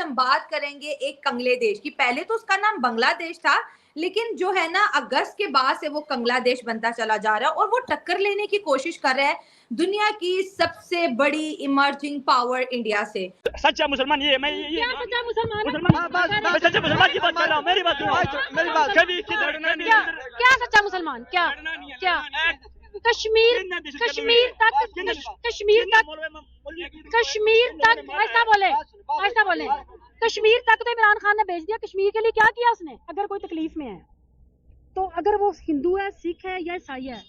आज हम बात करेंगे एक कंगले देश की। पहले तो उसका नाम बांग्लादेश था, लेकिन जो है ना अगस्त के बाद से वो कंगलादेश बनता चला जा रहा है और वो टक्कर लेने की कोशिश कर रहा है दुनिया की सबसे बड़ी इमर्जिंग पावर इंडिया से। सच्चा मुसलमान ये मैं ये क्या सच्चा मुसलमान मैं सच्चे मुसलमान की बात कर रहा हूँ। मेरी बात कभी क्या सच्चा मुसलमान क्या क्या कश्मीर ऐसा बोले कश्मीर तक तो इमरान खान ने भेज दिया। कश्मीर के लिए क्या किया उसने? अगर कोई तकलीफ में है तो अगर वो हिंदू है, सिख है या ईसाई है,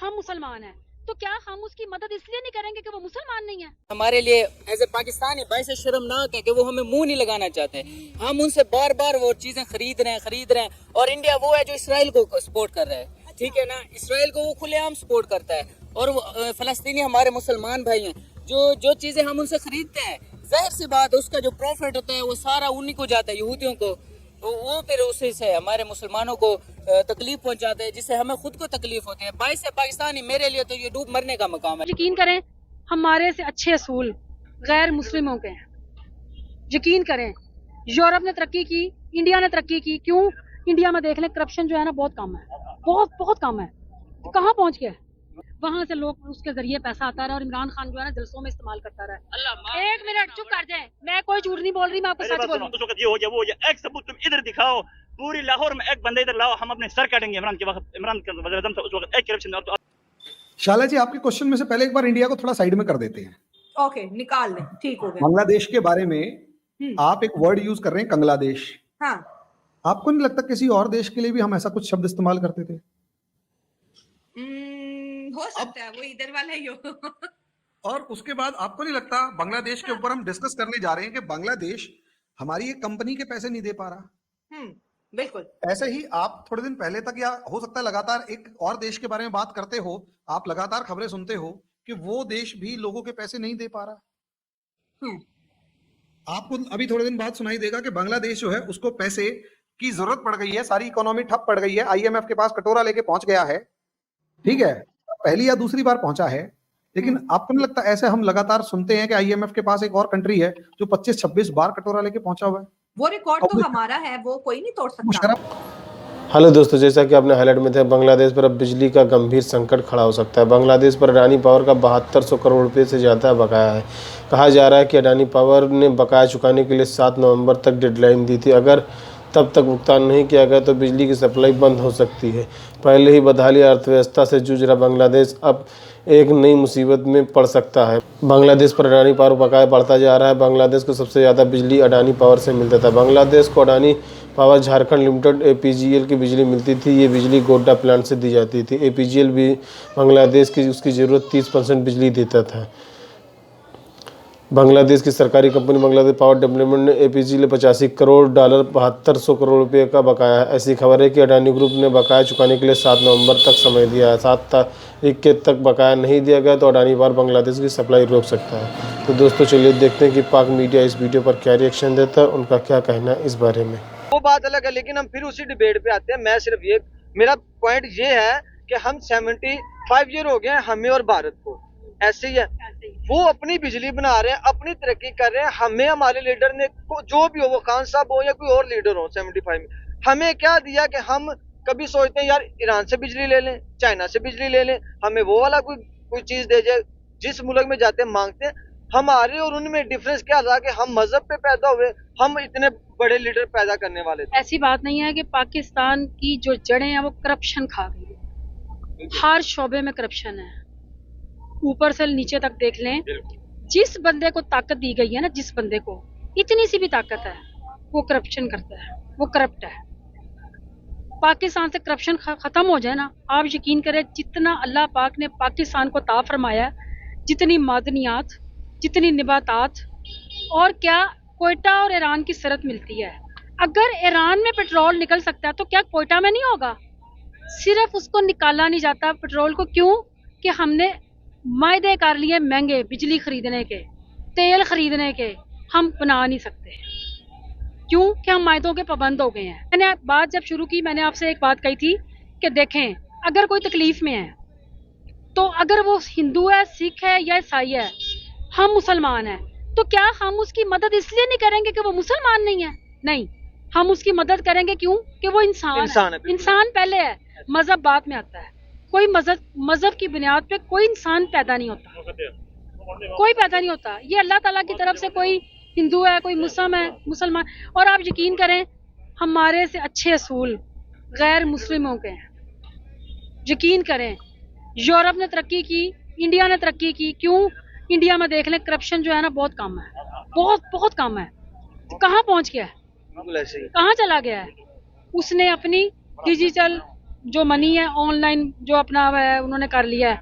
हम मुसलमान हैं, तो क्या हम उसकी मदद इसलिए नहीं करेंगे कि वो मुसलमान नहीं है? हमारे लिए एज ए पाकिस्तानी बाइस शर्मनाक है कि वो हमें मुंह नहीं लगाना चाहते। हम उनसे बार बार वो चीजें खरीद रहे हैं और इंडिया वो है जो इसराइल को सपोर्ट कर रहा है। ठीक है ना, इसराइल को वो खुलेआम सपोर्ट करता है और वो फलस्तीनी हमारे मुसलमान भाई हैं। जो चीजें हम उनसे खरीदते हैं, जाहिर सी बात है उसका जो प्रॉफिट होता है वो सारा उन्हीं को जाता है, यहूदियों को। वो फिर उसी से हमारे मुसलमानों को तकलीफ पहुंचाते हैं, जिससे हमें खुद को तकलीफ होती है। बाईस से पाकिस्तानी मेरे लिए तो ये डूब मरने का मकाम है। यकीन करें, हमारे से अच्छे असूल गैर मुस्लिमों के हैं। यकीन करें, यूरोप ने तरक्की की, इंडिया ने तरक्की की। क्यों? इंडिया में देख लें, करप्शन जो है ना बहुत कम है, बहुत कम है। तो कहाँ पहुंच गया? वहां से लोग उसके जरिए पैसा आता रहा और इमरान खान जो है ना जलसों में इस्तेमाल करता रहा। एक मिनट चुप कर जाए, मैं कोई झूठ नहीं बोल रही, मैं आपको सच बोल रही हूँ। उस वक्त ये हो गया वो हो गया। एक सबूत तुम इधर दिखाओ, पूरी लाहौर में एक बंदे इधर लाओ, हम अपने सर काटेंगे। इमरान के वक्त, इमरान के वज़ीर आज़म से उस वक्त एक करप्शन। शाला जी, आपके क्वेश्चन में से पहले एक बार इंडिया को थोड़ा साइड में कर देते हैं। ओके, निकाल लें, ठीक हो गया। बांग्लादेश के बारे में आप एक वर्ड यूज कर रहे हैं, कंगलादेश। हाँ, आपको नहीं लगता किसी और देश के लिए भी हम ऐसा कुछ शब्द इस्तेमाल करते थे? हो सकता है वो इधर वाला ही हो। और उसके बाद आपको नहीं लगता बांग्लादेश के ऊपर हम डिस्कस करने जा रहे हैं कि बांग्लादेश हमारी एक कंपनी के पैसे नहीं दे पा रहा? बिल्कुल। ऐसे ही आप थोड़े दिन पहले तक, या हो सकता है लगातार एक और देश के बारे में बात करते हो, आप लगातार खबरें सुनते हो कि वो देश भी लोगों के पैसे नहीं दे पा रहा। आपको अभी थोड़े दिन बाद सुनाई देगा कि बांग्लादेश जो है उसको पैसे की जरूरत पड़ गई है, सारी इकोनॉमी ठप पड़ गई है, आईएमएफ के पास कटोरा लेके पहुंच गया है। ठीक है, पहली या दूसरी बार पहुंचा है, लेकिन आपको नहीं लगता ऐसे हम लगातार सुनते हैं कि आईएमएफ के पास एक और कंट्री है जो 25-26 बार कटोरा लेके पहुंचा हुआ है? वो रिकॉर्ड तो हमारा है, वो कोई नहीं तोड़ सकता। हेलो दोस्तों, जैसा कि आपने हाईलाइट में थे, बांग्लादेश पर अब बिजली का गंभीर संकट खड़ा हो सकता है। बांग्लादेश पर अडानी पावर का 7200 करोड़ रुपये से ज़्यादा बकाया है। कहा जा रहा है कि अडानी पावर ने बकाया चुकाने के लिए 7 नवंबर तक डेडलाइन दी थी। अगर तब तक भुगतान नहीं किया गया तो बिजली की सप्लाई बंद हो सकती है। पहले ही बदहाली अर्थव्यवस्था से जूझ रहा बांग्लादेश अब एक नई मुसीबत में पड़ सकता है। बांग्लादेश पर अडानी पावर बकाया बढ़ता जा रहा है। बांग्लादेश को सबसे ज़्यादा बिजली अडानी पावर से मिलता था। बांग्लादेश को अडानी पावर झारखंड लिमिटेड एपीजीएल की बिजली मिलती थी। ये बिजली गोड्डा प्लांट से दी जाती थी। एपीजीएल भी बांग्लादेश की उसकी ज़रूरत 30% बिजली देता था। बांग्लादेश की सरकारी कंपनी बांग्लादेश पावर डेवलपमेंट ने एपीजीएल 85 करोड़ डॉलर 7200 करोड़ रुपये का बकाया है। ऐसी खबर है कि अडानी ग्रुप ने बकाया चुकाने के लिए 7 नवंबर तक समय दिया है। 7 तारीख के तक बकाया नहीं दिया गया तो अडानी पावर बांग्लादेश की सप्लाई रोक सकता है। तो दोस्तों चलिए देखते हैं कि पाक मीडिया इस वीडियो पर क्या रिएक्शन देता है, उनका क्या कहना है इस बारे में। वो बात अलग है, लेकिन हम फिर उसी डिबेट पे आते हैं। मैं सिर्फ ये, मेरा पॉइंट ये है कि हम 75 ईयर हो गए हैं हमें और भारत को, ऐसे ही है। वो अपनी बिजली बना रहे हैं, अपनी तरक्की कर रहे हैं। हमें हमारे लीडर ने, जो भी हो, वो खान साहब हो या कोई और लीडर हो 75 में, हमें क्या दिया कि हम कभी सोचते हैं यार ईरान से बिजली ले लें, चाइना से बिजली ले लें, हमें वो वाला कोई चीज दे जाए। जिस मुल्क में जाते हैं मांगते हैं। हमारे और उनमें डिफरेंस क्या था कि हम मजहब पे पैदा हुए, हम इतने बड़े लीडर पैदा करने वाले थे। ऐसी बात नहीं है कि पाकिस्तान की जो जड़ें हैं वो करप्शन खा गई। हर शोबे में करप्शन है, ऊपर से नीचे तक देख लें। जिस बंदे को ताकत दी गई है ना, जिस बंदे को इतनी सी भी ताकत है, वो करप्शन करता है, वो करप्ट है। पाकिस्तान से करप्शन खत्म हो जाए ना, आप यकीन करें जितना अल्लाह पाक ने पाकिस्तान को ता फरमाया, जितनी मादनियात, जितनी निबातात, और क्या कोयटा और ईरान की सरहद मिलती है। अगर ईरान में पेट्रोल निकल सकता है तो क्या कोयटा में नहीं होगा? सिर्फ उसको निकाला नहीं जाता पेट्रोल को। क्यों? कि हमने मायदे कर लिए महंगे, बिजली खरीदने के, तेल खरीदने के, हम बना नहीं सकते। क्यों? कि हम मायदों के पाबंद हो गए हैं। मैंने बात जब शुरू की, मैंने आपसे एक बात कही थी कि देखें, अगर कोई तकलीफ में है तो अगर वो हिंदू है, सिख है या ईसाई है, हम मुसलमान हैं, तो क्या हम उसकी मदद इसलिए नहीं करेंगे कि वो मुसलमान नहीं है? नहीं, हम उसकी मदद करेंगे क्यों? कि वो इंसान है, बिल्कुल। इंसान पहले है, मजहब बाद में आता है। कोई मजहब की बुनियाद पे कोई इंसान पैदा नहीं होता, कोई पैदा नहीं होता। ये अल्लाह ताला की तरफ से कोई हिंदू है, कोई मुसलमान। और आप यकीन करें, हमारे से अच्छे असूल गैर मुस्लिमों के हैं। यकीन करें, यूरोप ने तरक्की की, इंडिया ने तरक्की की। क्यों? इंडिया में देख लें, करप्शन जो है ना बहुत कम है, बहुत कम है। तो कहाँ पहुंच गया है? बिल्कुल ऐसे ही। कहाँ चला गया है? उसने अपनी डिजिटल जो मनी है, ऑनलाइन जो अपना है, उन्होंने कर लिया है।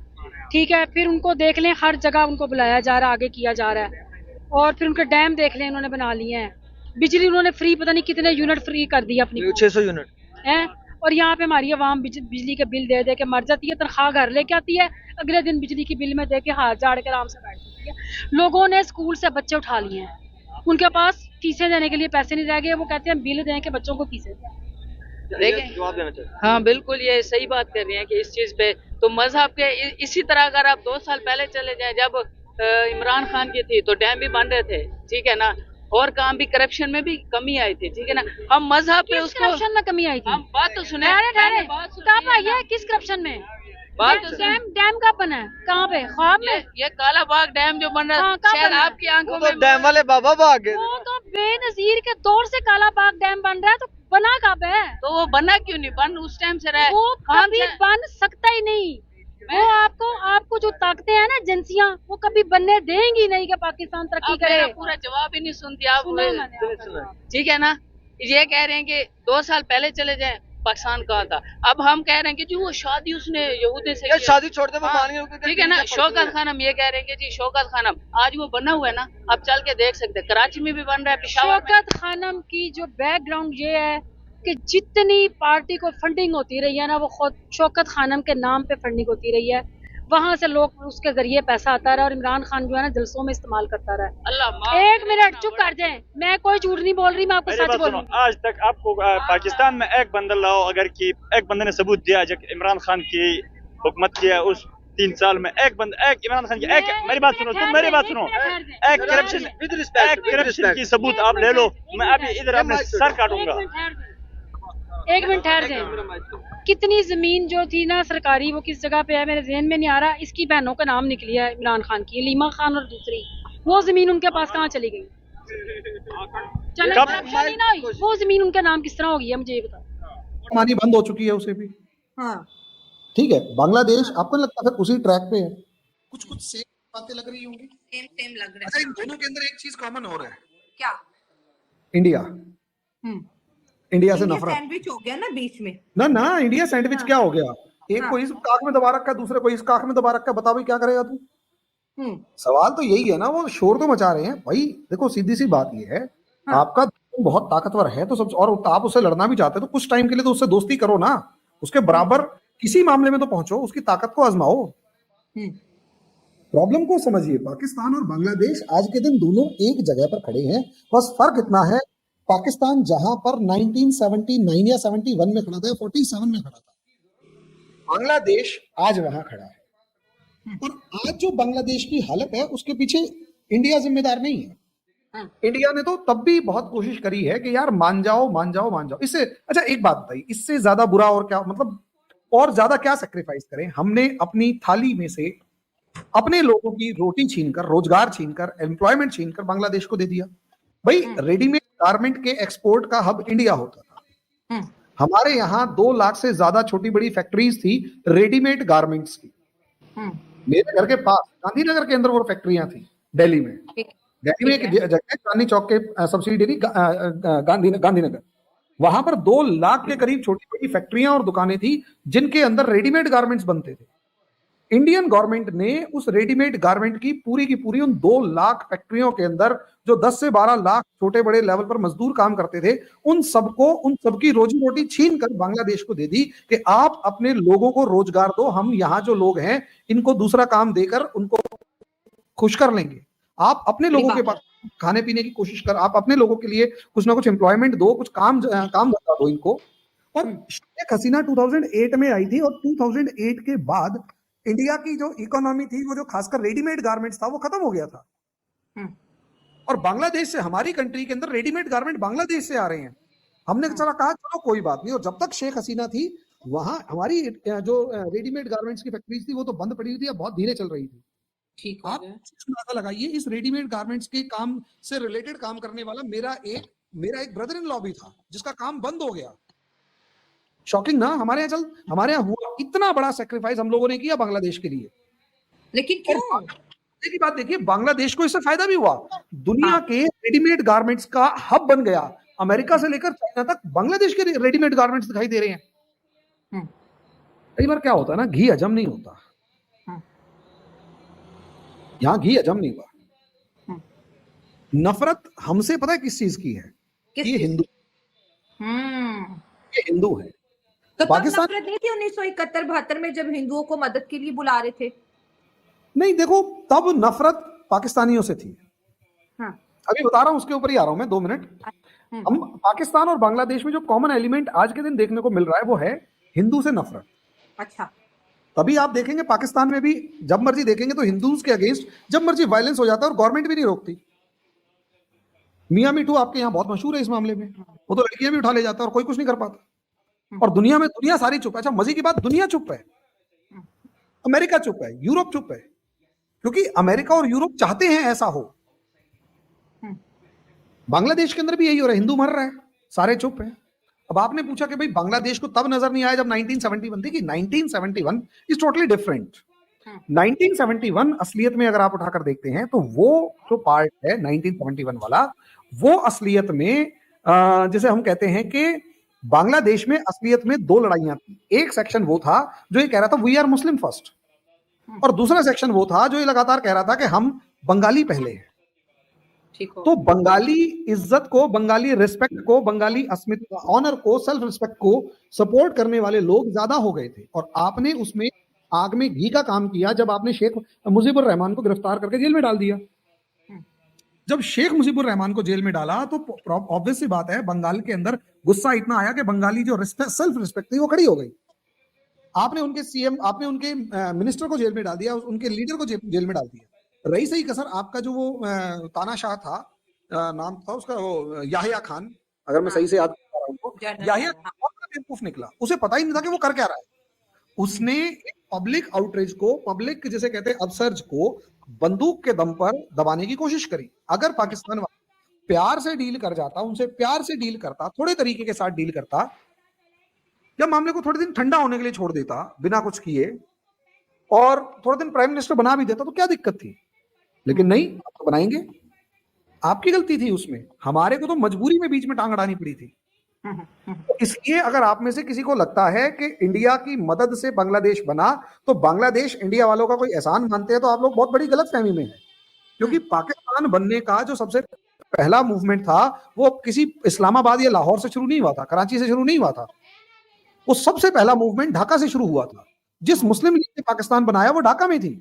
ठीक है, फिर उनको देख लें, हर जगह उनको बुलाया जा रहा है, आगे किया जा रहा है। और फिर उनके डैम देख लें, उन्होंने बना लिए हैं। बिजली उन्होंने फ्री, पता नहीं कितने यूनिट फ्री कर दी अपनी 600 यूनिट है। और यहाँ पे हमारी आवाम बिजली के बिल दे दे के मर जाती है, तनख्वाह घर लेके आती है, अगले दिन बिजली की बिल में दे के हाथ झाड़ के आराम से बैठ जाती है। लोगों ने स्कूल से बच्चे उठा लिए हैं, उनके पास फीसें देने के लिए पैसे नहीं रह गए, वो कहते हैं बिल दें के बच्चों को फीसें दें। देखें जवाब देना चाहिए। हाँ बिल्कुल, ये सही बात कर रही हैं कि इस चीज पे तो मजहब के इसी तरह अगर आप 2 साल पहले चले जाएं, जब इमरान खान की थी तो डैम भी बन रहे थे, ठीक है ना, और काम भी, करप्शन में भी कमी आई थी, ठीक है ना। हम मजहब पे उसको, करप्शन में कमी आई थी? हम बात तो सुने, कब आई है? किस करप्शन में? बात तो सुने। डैम कब बना है? कहाँ पे? ख्वाब में? ये काला बाग डैम जो बन रहा हाँ, है, कब शायद बना है? आपकी आंखों वो तो में डैम वाले बाबा भाग गए। वो तो बेनजीर के दौर से काला बाग डैम बन रहा है, तो बना कब है? तो वो बना क्यों नहीं? बन उस टाइम से रहा है। वो हम कभी से- बन सकता ही नहीं। वो आपको जो ताकतें हैं ना, एजेंसियां, वो कभी बनने देंगी नहीं कि पाकिस्तान तरक्की आप करे। मेरा पूरा जवाब ही नहीं सुनती आप। सुना मैंने आपका। ठीक है ना, ये कह रहे हैं कि 2 साल पहले चले जाएं, पाकिस्तान कहाँ था। अब हम कह रहे हैं कि जी वो शादी उसने यहूदी से यार की है। शादी छोड़ दे, वो हाँ, मान गए। ठीक है ना। शौकत खानम ये कह रहे हैं कि जी शौकत खानम आज वो बना हुआ है ना, आप चल के देख सकते हैं, कराची में भी बन रहा है, पेशावर में। शौकत खानम की जो बैकग्राउंड ये है कि जितनी पार्टी को फंडिंग होती रही है ना, वो खुद शौकत खानम के नाम पे फंडिंग होती रही है। वहां से लोग उसके जरिए पैसा आता रहा और इमरान खान जो है ना जलसों में इस्तेमाल करता रहा। अल्लाह माफ। एक मिनट चुप कर जाए, मैं कोई झूठ नहीं बोल रही, मैं आपको मेरी सच बात बोल सुनो, रही हूँ। आज तक आपको पाकिस्तान में एक बंदा लाओ, अगर कि एक बंदे ने सबूत दिया जब इमरान खान की हुकूमत किया उस 3 साल में, एक इमरान खान की एक, मेरी बात सुनो, तुम मेरी बात सुनो, एक corruption with respect, with corruption की रिस्पेक्ट। सबूत आप ले लो, मैं अभी इधर अपने सर काटूंगा। एक मिनट ठहर जाए। कितनी जमीन जो थी ना सरकारी, वो किस जगह पे है मेरे जहन में नहीं आ रहा। इसकी बहनों का नाम निकली है इमरान खान की, लीमा खान और दूसरी, वो जमीन उनके पास कहाँ चली गई? चलो कब? करप्शन ही ना हुई, वो जमीन उनका नाम किस तरह हो गई है, मुझे ये बताओ। पानी बंद हो चुकी है उसे भी। हाँ, ठीक है, बांग्लादेश आपको नहीं लगता फिर उसी ट्रैक पे है? कुछ सेम बातें लग रही होंगी। सेम लग रहा अच्छा, है। इन दोनों के अंदर एक चीज कॉमन हो रहा है, क्या? इंडिया। इंडिया से नफरत। सैंडविच हो गया ना बीच में। ना इंडिया सैंडविच क्या हो गया? एक को इस काख में दबा रखा है, दूसरे को इस काख में दबा रखा है, बता भाई क्या करेगा तू? सवाल तो यही है ना, वो शोर तो मचा रहे हैं भाई। देखो सीधी सी बात ये है, आपका दुश्मन बहुत ताकतवर है तो सब, और आप उससे लड़ना भी चाहते हो तो कुछ टाइम के लिए तो उससे दोस्ती करो ना, उसके बराबर किसी मामले में तो पहुंचो, उसकी ताकत को आजमाओ। प्रॉब्लम को समझिए, पाकिस्तान और बांग्लादेश आज के दिन दोनों एक जगह पर खड़े हैं, बस फर्क इतना है, पाकिस्तान जहां पर 1979 या 71 में खड़ा था, 47 में खड़ा था, बांग्लादेश आज वहां खड़ा है। और आज जो बांग्लादेश की हालत है उसके पीछे इंडिया जिम्मेदार नहीं है। इंडिया ने तो तब भी बहुत कोशिश करी है कि यार मान जाओ। इससे अच्छा एक बात बताइए, इससे ज्यादा बुरा और क्या, मतलब और ज्यादा क्या सैक्रिफाइस करें? हमने अपनी थाली में से अपने लोगों की रोटी छीनकर, रोजगार छीनकर, एम्प्लॉयमेंट छीनकर बांग्लादेश को दे दिया। भाई रेडीमेड गारमेंट के एक्सपोर्ट का हब इंडिया होता था। हमारे यहाँ 2 लाख से ज्यादा छोटी बड़ी फैक्ट्रीज थी रेडीमेड गारमेंट्स की। मेरे घर के पास गांधीनगर के अंदर वो फैक्ट्रियां थी, दिल्ली में। दिल्ली में एक जगह है चांदनी चौक के सब्सिडरी गांधीनगर, वहां पर 2 लाख के करीब छोटी बड़ी फैक्ट्रियां और दुकानें थी जिनके अंदर रेडीमेड गारमेंट्स बनते थे। इंडियन गवर्नमेंट ने उस रेडीमेड गारमेंट की पूरी उन 2 लाख फैक्ट्रियों के अंदर जो 10 से 12 लाख छोटे बड़े लेवल पर मजदूर काम करते थे, उन सबकी रोजी रोटी छीन कर बांग्लादेश को दे दी कि आप अपने लोगों को रोजगार दो, हम यहाँ जो लोग हैं इनको दूसरा काम देकर उनको खुश कर लेंगे। आप अपने लोगों के पास खाने पीने की कोशिश कर, आप अपने लोगों के लिए कुछ ना कुछ एम्प्लॉयमेंट दो, कुछ काम धंधा दो इनको। और शेख हसीना 2008 में आई थी और 2008 के बाद इंडिया की जो इकोनॉमी थी, वो जो खासकर रेडीमेड गारमेंट्स था, वो खत्म हो गया था। और बांग्लादेश से हमारी कंट्री के अंदर रेडीमेड गारमेंट बांग्लादेश से आ रहे हैं। हमने चला कहा चलो कोई बात नहीं, और जब तक शेख हसीना थी वहां हमारी जो रेडीमेड गारमेंट्स की फैक्ट्रीज थी वो तो बंद पड़ी हुई थी, बहुत धीरे चल रही थी। ठीक हो आप गया। अंदाजा लगाइए, इस रेडीमेड गारमेंट्स के काम से रिलेटेड काम करने वाला मेरा एक ब्रदर इन लॉ भी था जिसका काम बंद हो गया। शॉकिंग ना, हमारे यहाँ हुआ इतना बड़ा सेक्रीफाइस हम लोगों ने किया बांग्लादेश के लिए। लेकिन क्यों? की बात देखिए, बांग्लादेश को इससे फायदा भी हुआ, दुनिया के रेडीमेड गारमेंट्स का हब बन गया। अमेरिका से लेकर चाइना तक बांग्लादेश के रेडीमेड गारमेंट्स दिखाई दे रहे हैं। कई बार क्या होता है ना, घी हजम नहीं होता, यहाँ घी हजम नहीं हुआ। नफरत हमसे पता है किस चीज की है? ये हिंदू, ये हिंदू है। तो पाकिस्तान नफरत नहीं थी 1971-72 में जब हिंदुओं को मदद के लिए बुला रहे थे? नहीं, देखो तब नफरत पाकिस्तानियों से थी। हाँ। अभी बता रहा हूं, उसके ऊपर ही आ रहा हूं मैं, 2 मिनट। हम पाकिस्तान और बांग्लादेश में जो कॉमन एलिमेंट आज के दिन देखने को मिल रहा है वो है हिंदू से नफरत। अच्छा। तभी आप देखेंगे पाकिस्तान में भी जब मर्जी देखेंगे तो हिंदूज के अगेंस्ट जब मर्जी वायलेंस हो जाता है और गवर्नमेंट भी नहीं रोकती। मियां मीठू आपके यहाँ बहुत मशहूर है इस मामले में, वो तो लड़कियां भी उठा ले जाता है और कोई कुछ नहीं कर पाता। और दुनिया सारी चुप है। अच्छा, मजे की बात, दुनिया चुप है, अमेरिका चुप है, यूरोप चुप है, क्योंकि अमेरिका और यूरोप चाहते हैं ऐसा हो। बांग्लादेश के अंदर भी यही हो रहा है, हिंदू मर रहा है, सारे चुप है। अब आपने पूछा कि भाई बांग्लादेश को तब नजर नहीं आया जब 1971 थी, कि 1971 इज टोटली डिफरेंट। 1971 असलियत में अगर आप उठाकर देखते हैं तो वो जो पार्ट है 1971 वाला, वो असलियत में जैसे हम कहते हैं कि बांग्लादेश में असलियत में 2 लड़ाइयां थी। एक सेक्शन वो था जो ये कह रहा था वी आर मुस्लिम फर्स्ट, और दूसरा सेक्शन वो था जो ये लगातार कह रहा था कि हम बंगाली पहले हैं। तो बंगाली इज्जत को, बंगाली रिस्पेक्ट को, बंगाली अस्मिता, ऑनर को, सेल्फ रिस्पेक्ट को सपोर्ट करने वाले लोग ज्यादा हो गए थे। और आपने उसमें आग में घी का काम किया जब आपने शेख मुजीबुर रहमान को गिरफ्तार करके जेल में डाल दिया। जब शेख मुजीबुर रहमान को जेल में डाला तो ऑब्वियस सी बात है बंगाल के अंदर गुस्सा इतना आया कि बंगाली जो सेल्फ रिस्पेक्ट थी वो खड़ी हो गई। आपने उनके सीएम, आपने उनके मिनिस्टर को जेल में डाल दिया, उनके लीडर को जेल में डाल दिया। रही सही कसर आपका जो वो तानाशाह था, नाम था उसका वो याहिया खान, अगर मैं सही से याद कर रहा हूं, याहिया खान बेवकूफ निकला, उसे पता ही नहीं था कि वो कर क्या रहा है। उसने पब्लिक आउटरीच को, पब्लिक जिसे कहते हैं अपसर्ज को बंदूक के दम पर दबाने की कोशिश करी। अगर पाकिस्तान प्यार से डील कर जाता, उनसे प्यार से डील करता, थोड़े तरीके के साथ डील करता, या मामले को थोड़े दिन ठंडा होने के लिए छोड़ देता बिना कुछ किए, और थोड़े दिन प्राइम मिनिस्टर बना भी देता, तो क्या दिक्कत थी? लेकिन नहीं, आप तो बनाएंगे। आपकी गलती थी उसमें, हमारे को तो मजबूरी में बीच में टांग अड़ानी पड़ी थी। तो इसलिए अगर आप में से किसी को लगता है कि इंडिया की मदद से बांग्लादेश बना तो बांग्लादेश इंडिया वालों का कोई एहसान मानते हैं, तो आप लोग बहुत बड़ी गलतफहमी में हैं। क्योंकि पाकिस्तान बनने का जो सबसे पहला मूवमेंट था वो किसी इस्लामाबाद या लाहौर से शुरू नहीं हुआ था, कराची से शुरू नहीं हुआ था। वो सबसे पहला मूवमेंट ढाका से शुरू हुआ था। जिस मुस्लिम लीग ने पाकिस्तान बनाया वो ढाका में थी।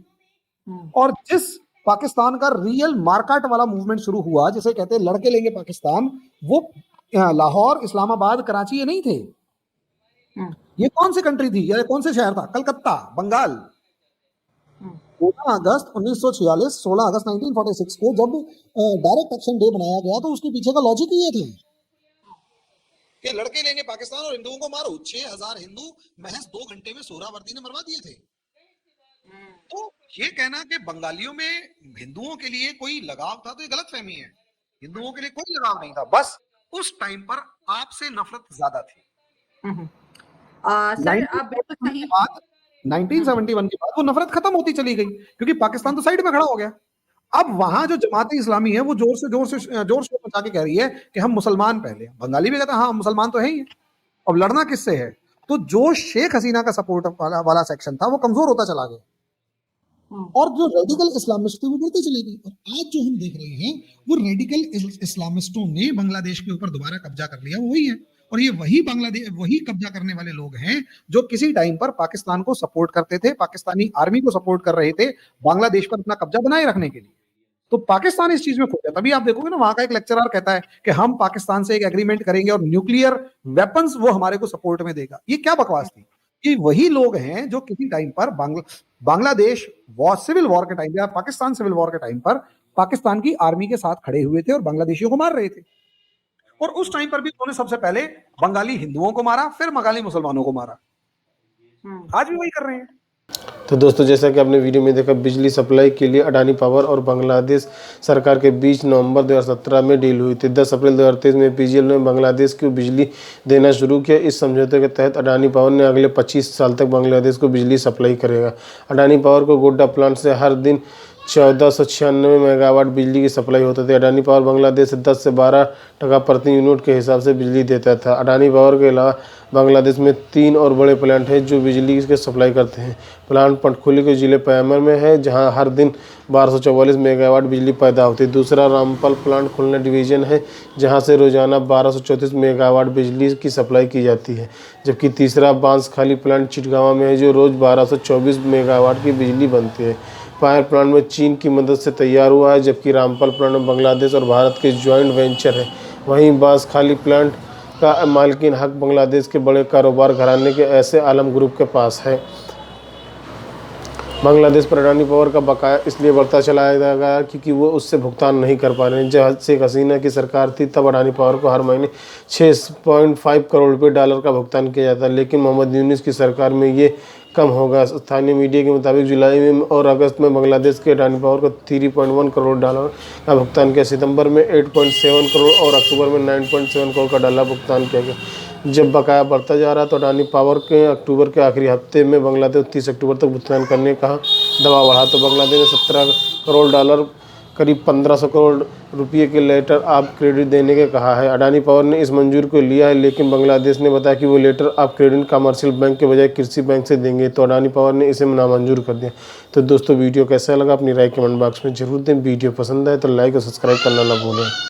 और जिस पाकिस्तान का रियल मार्केट वाला मूवमेंट शुरू हुआ, जिसे कहते हैं लड़के लेंगे पाकिस्तान, वो लाहौर, इस्लामाबाद, कराची ये नहीं थे। ये कौन सी कंट्री थी या कौन से शहर था? कलकत्ता, बंगाल। 16 अगस्त 1946, 16 अगस्त 1946 को जब डायरेक्ट एक्शन डे बनाया गया तो उसके पीछे का लॉजिक ही ये था कि लड़के लेंगे पाकिस्तान और हिंदुओं को मारो। 6000 हिंदू महज 2 घंटे में सोहरावर्दी ने मरवा दिए थे। तो ये कहना कि बंगालियों में हिंदुओं के लिए कोई लगाव था तो ये गलतफहमी है। हिंदुओं के लिए कोई लगाव नहीं था, बस उस टाइम पर आपसे नफरत ज्यादा थी। सर आप बिल्कुल सही। 1971 के बाद वो नफरत खत्म होती चली गई क्योंकि पाकिस्तान तो साइड में खड़ा हो गया। अब वहां जो जमात इस्लामी है वो जोर शोर मचा के कह रही है कि हम मुसलमान पहले। बंगाली भी कहता है हाँ मुसलमान तो है ही। अब लड़ना किससे है? तो जो शेख हसीना का सपोर्ट वाला सेक्शन था वो कमजोर होता चला गया और जो रेडिकल इस्लामिस्ट थे वो बढ़ते चले गए। और आज जो हम देख रहे हैं वो रेडिकल इस्लामिस्टों ने बांग्लादेश के ऊपर दोबारा कब्जा कर लिया, वही है। और ये वही कब्जा करने वाले लोग हैं जो किसी टाइम पर पाकिस्तान को सपोर्ट करते थे, पाकिस्तानी आर्मी को सपोर्ट कर रहे थे बांग्लादेश पर अपना कब्जा बनाए रखने के लिए। तो पाकिस्तान इस चीज में खो गया। तभी आप देखोगे ना वहां का एक लेक्चरर कहता है कि हम पाकिस्तान से एक एग्रीमेंट करेंगे और न्यूक्लियर वेपन्स वो हमारे को सपोर्ट में देगा। ये क्या बकवास थी? ये वही लोग हैं जो किसी टाइम पर बांग्लादेश सिविल वॉर के टाइम या पाकिस्तान सिविल वॉर के टाइम पर पाकिस्तान की आर्मी के साथ खड़े हुए थे और बांग्लादेशियों को मार रहे थे। और उस टाइम पर भी उन्होंने सबसे पहले बंगाली हिंदुओं को मारा, फिर बंगाली मुसलमानों को मारा। आज भी वही कर रहे हैं। तो दोस्तों, जैसा कि आपने वीडियो में देखा, बिजली सप्लाई के लिए अडानी पावर और बांग्लादेश सरकार के बीच नवंबर 2017 में डील हुई थी। 10 अप्रैल 2023 में पीजीएल ने बांग्लादेश को बिजली देना शुरू किया। इस समझौते के तहत अडानी पावर ने अगले 25 साल तक बांग्लादेश को बिजली सप्लाई करेगा। अडानी पावर को गोड्डा प्लांट से हर दिन 1496 मेगावाट बिजली की सप्लाई होती थी। अडानी पावर बांग्लादेश से 10 से 12% प्रति यूनिट के हिसाब से बिजली देता था। अडानी पावर के अलावा बांग्लादेश में 3 और बड़े प्लांट हैं जो बिजली की सप्लाई करते हैं। प्लांट पंचकुला के जिले प्यामर में है, जहां हर दिन 1244 मेगावाट बिजली पैदा होती है। दूसरा रामपाल प्लांट खुलना डिवीज़न है, जहां से रोजाना 1234 मेगावाट बिजली की सप्लाई की जाती है। जबकि तीसरा बांसखाली प्लांट चिटगांव में है, जो रोज़ 1224 मेगावाट की बिजली बनती है। पायर प्लांट में चीन की मदद से तैयार हुआ है, जबकि रामपाल प्लांट में बांग्लादेश और भारत के ज्वाइंट वेंचर है। वहीं बांसखाली प्लांट का मालिकान हक बांग्लादेश के बड़े कारोबार घराने के ऐसे आलम ग्रुप के पास है। बांग्लादेश पर अडानी पावर का बकाया इसलिए बढ़ता चला गया क्योंकि वो उससे भुगतान नहीं कर पा रहे हैं। जब शेख हसीना की सरकार थी तब अडानी पावर को हर महीने 6.5 करोड़ रुपये डॉलर का भुगतान किया जाता, लेकिन मोहम्मद यूनुस की सरकार में ये कम होगा। स्थानीय मीडिया के मुताबिक जुलाई में और अगस्त में बांग्लादेश के अडानी पावर को 3.1 करोड़ डॉलर का भुगतान किया। सितंबर में 8.7 करोड़ और अक्टूबर में 9.7 करोड़ का डॉलर भुगतान किया गया। जब बकाया बढ़ता जा रहा तो अडानी पावर के अक्टूबर के आखिरी हफ्ते में बांग्लादेश 30 अक्टूबर तक भुगतान करने का दबाव बढ़ा तो बांग्लादेश ने 17 करोड़ डॉलर करीब 1500 करोड़ रुपये के लेटर ऑफ क्रेडिट देने के कहा है। अडानी पावर ने इस मंजूर को लिया है, लेकिन बांग्लादेश ने बताया कि वो letter of credit commercial bank के बजाय कृषि बैंक से देंगे, तो अडानी पावर ने इसे नामंजूर कर दिया। तो दोस्तों, वीडियो कैसा लगा अपनी राय कमेंट बॉक्स में जरूर दें। वीडियो पसंद आए तो लाइक और सब्सक्राइब करना ना भूलें।